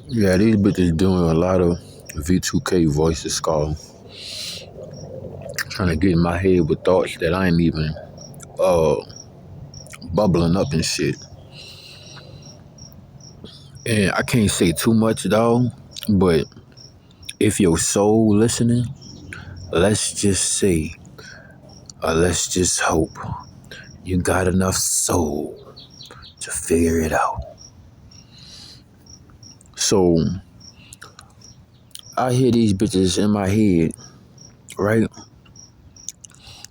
Yeah, these bitches doing a lot of V2K voices call, trying to get in my head with thoughts that I ain't even uh bubbling up and shit. And I can't say too much, dog, but if your soul listening, let's just say, let's just hope you got enough soul to figure it out. So I hear these bitches in my head, right?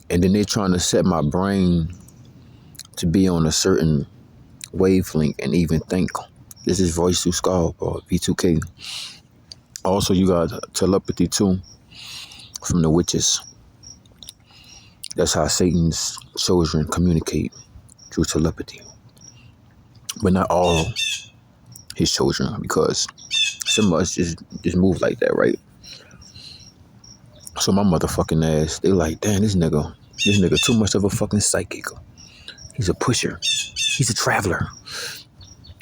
And then they trying to set my brain to be on a certain wavelength and even think. This is voice through skull, or V2K. Also, you got telepathy too from the witches. That's how Satan's children communicate, through telepathy. But not all his children, because some of us just move like that, right? So my motherfucking ass, they like, damn, this nigga too much of a fucking psychic. He's a pusher. He's a traveler.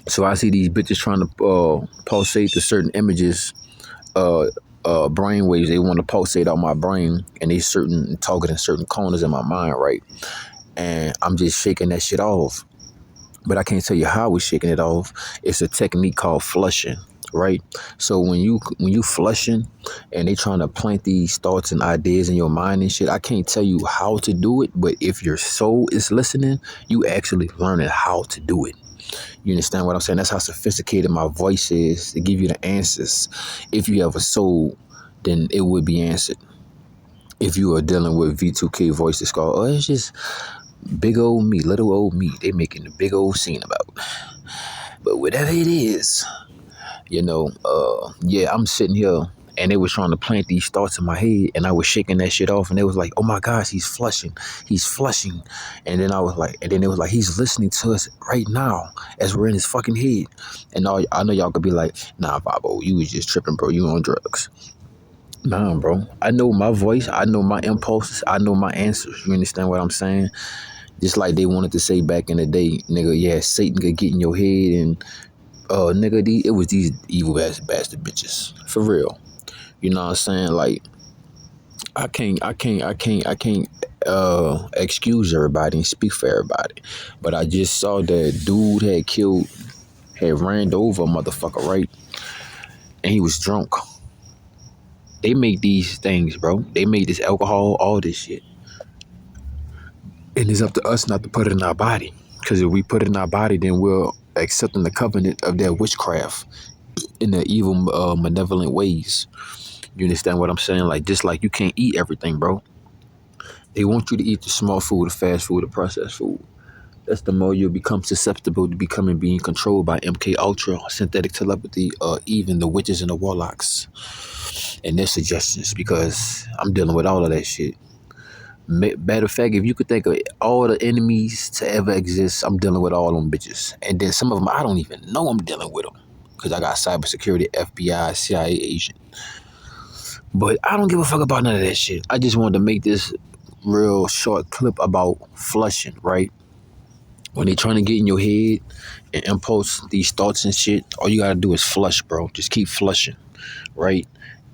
So I see these bitches trying to pulsate to certain images, brain waves. They want to pulsate out my brain, and they targeting certain corners in my mind, right? And I'm just shaking that shit off. But I can't tell you how we're shaking it off. It's a technique called flushing, right? So when you flushing and they trying to plant these thoughts and ideas in your mind and shit, I can't tell you how to do it, but if your soul is listening, you actually learning how to do it. You understand what I'm saying? That's how sophisticated my voice is to give you the answers. If you have a soul, then it would be answered. If you are dealing with V2K voice, it's called, it's just big old me, little old me. They making a big old scene about. But whatever it is, yeah, I'm sitting here and they was trying to plant these thoughts in my head, and I was shaking that shit off, and they was like, oh my gosh, he's flushing. And then it was like, he's listening to us right now as we're in his fucking head. And I know y'all could be like, nah, Bobo, you was just tripping, bro. You on drugs. Nah, bro. I know my voice. I know my impulses. I know my answers. You understand what I'm saying? Just like they wanted to say back in the day, nigga, yeah, Satan could get in your head, and nigga, it was these evil ass bastard bitches. For real. You know what I'm saying? Like, I can't excuse everybody and speak for everybody. But I just saw that dude had ran over a motherfucker, right? And he was drunk. They make these things, bro. They made this alcohol, all this shit. And it's up to us not to put it in our body. Because if we put it in our body, then we're accepting the covenant of their witchcraft in their evil, malevolent ways. You understand what I'm saying? Like, just like you can't eat everything, bro. They want you to eat the small food, the fast food, the processed food. That's the more you'll become susceptible to being controlled by MK Ultra, synthetic telepathy, or even the witches and the warlocks and their suggestions, because I'm dealing with all of that shit. Matter of fact, if you could think of all the enemies to ever exist, I'm dealing with all them bitches. And then some of them, I don't even know I'm dealing with them, because I got cybersecurity, FBI, CIA agent. But I don't give a fuck about none of that shit. I just wanted to make this real short clip about flushing, right? When they trying to get in your head and impulse these thoughts and shit, all you gotta do is flush, bro. Just keep flushing, right?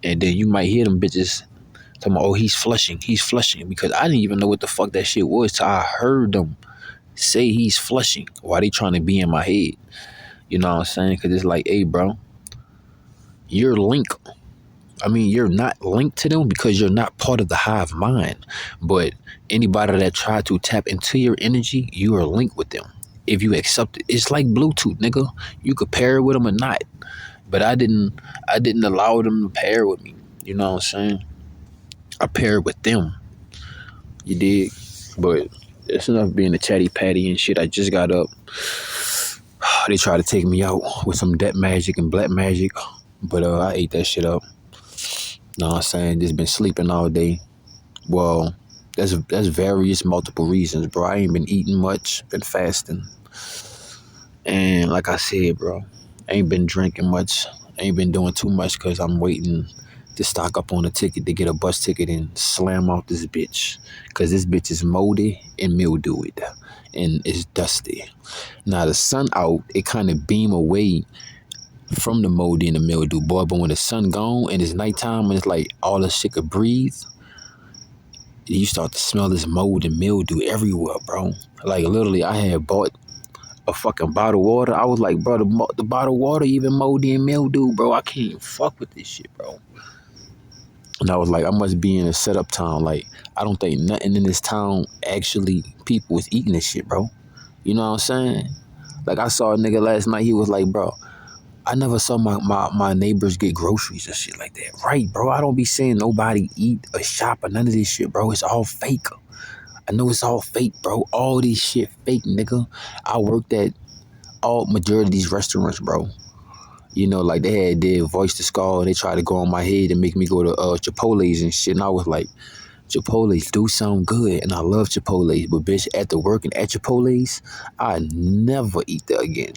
And then you might hear them bitches talking about, oh, he's flushing, because I didn't even know what the fuck that shit was till I heard them say he's flushing while they trying to be in my head. You know what I'm saying? Because it's like, hey, bro, you're you're not linked to them because you're not part of the hive mind. But anybody that try to tap into your energy, you are linked with them. If you accept it, it's like Bluetooth, nigga. You could pair with them or not. But I didn't allow them to pair with me. You know what I'm saying? I paired with them. You dig? But it's enough being a chatty patty and shit. I just got up. They tried to take me out with some dead magic and black magic. But I ate that shit up. Know what I'm saying? Just been sleeping all day. Well, that's various multiple reasons, bro. I ain't been eating much, been fasting. And like I said, bro, I ain't been drinking much. I ain't been doing too much because I'm waiting to stock up on a ticket to get a bus ticket and slam out this bitch. Because this bitch is moldy and mildewed and it's dusty. Now the sun out, it kind of beam away from the moldy and the mildew, boy. But when the sun gone and it's nighttime and it's like all the shit could breathe, you start to smell this mold and mildew everywhere, bro. Like literally, I had bought a fucking bottle of water. I was like, bro, the bottled water even moldy and mildew, bro. I can't even fuck with this shit, bro. And I was like, I must be in a setup town. Like, I don't think nothing in this town actually people was eating this shit, bro. You know what I'm saying? Like, I saw a nigga last night. He was like, bro, I never saw my neighbors get groceries and shit like that. Right, bro. I don't be seeing nobody eat or shop or none of this shit, bro. It's all fake. I know it's all fake, bro. All this shit fake, nigga. I worked at all majority of these restaurants, bro. You know, like they did voice to skull. They tried to go on my head and make me go to Chipotle's and shit. And I was like, Chipotle's do sound good, and I love Chipotle's, but bitch, after working at Chipotle's, I never eat there again.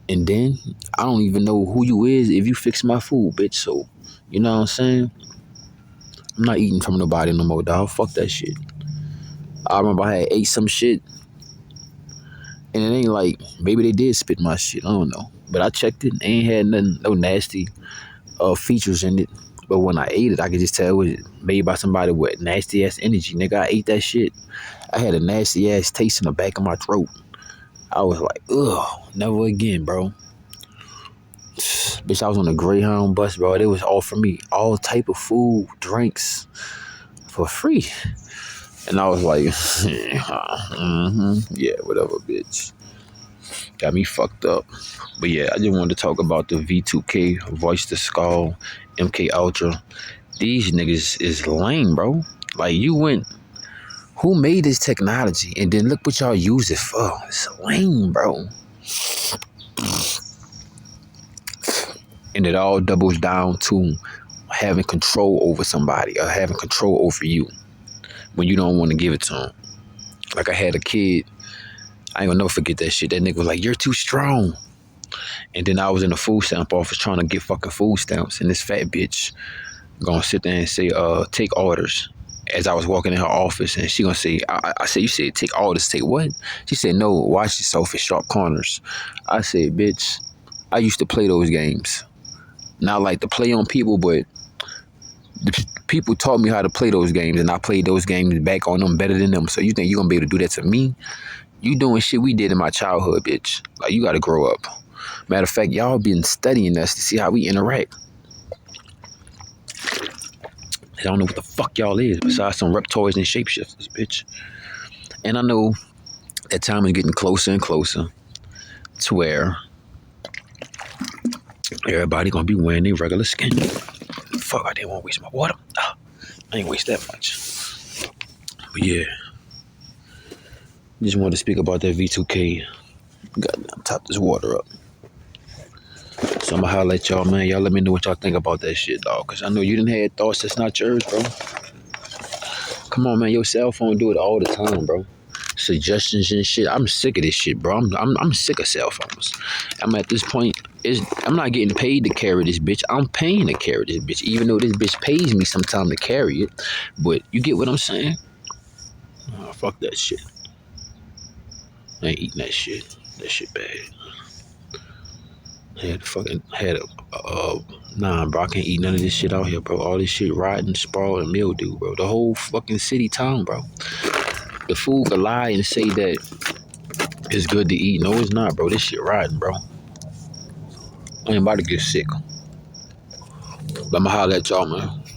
And then I don't even know who you is if you fix my food, bitch. So, you know what I'm saying? I'm not eating from nobody no more, dog. Fuck that shit. I remember I had ate some shit, and it ain't like maybe they did spit my shit. I don't know, but I checked it. Ain't had nothing, no nasty features in it. But when I ate it, I could just tell it was made by somebody with nasty ass energy. Nigga, I ate that shit. I had a nasty ass taste in the back of my throat. I was like, ugh, never again, bro. Bitch, I was on a Greyhound bus, bro. It was all for me. All type of food, drinks, for free. And I was like, yeah, whatever, bitch. Got me fucked up. But yeah, I just wanted to talk about the V2K, Voice to Skull, MK Ultra. These niggas is lame, bro. Like, you went, who made this technology? And then look what y'all use it for. It's lame, bro. And it all doubles down to having control over somebody or having control over you when you don't want to give it to them. Like, I had a kid, I ain't gonna never forget that shit. That nigga was like, you're too strong. And then I was in the food stamp office trying to get fucking food stamps, and this fat bitch gonna sit there and say, take orders. As I was walking in her office, and she gonna say, I said, you said take orders, take what? She said, no, watch yourself at sharp corners. I said, bitch, I used to play those games. Not like to play on people, but the people taught me how to play those games, and I played those games back on them better than them. So you think you're gonna be able to do that to me? You doing shit we did in my childhood, bitch. Like, you gotta grow up. Matter of fact, y'all been studying us to see how we interact. I don't know what the fuck y'all is besides some reptoids and shapeshifters, bitch. And I know that time is getting closer and closer to where everybody gonna be wearing their regular skin. Fuck, I didn't want to waste my water. I ain't waste that much. But yeah, just wanted to speak about that V2K. Goddamn, top this water up. So I'm gonna holler at y'all, man. Y'all let me know what y'all think about that shit, dog. Cause I know you done had thoughts that's not yours, bro. Come on, man. Your cell phone do it all the time, bro. Suggestions and shit. I'm sick of this shit, bro. I'm sick of cell phones. I'm at this point. I'm not getting paid to carry this bitch. I'm paying to carry this bitch, even though this bitch pays me sometime to carry it. But you get what I'm saying? Oh, fuck that shit. I ain't eating that shit. That shit bad. Nah, bro, I can't eat none of this shit out here, bro. All this shit rotting, sprawl, and mildew, bro. The whole fucking city town, bro. The food could lie and say that it's good to eat. No, it's not, bro. This shit rotten, bro. I ain't about to get sick. But I'ma holler at y'all, man.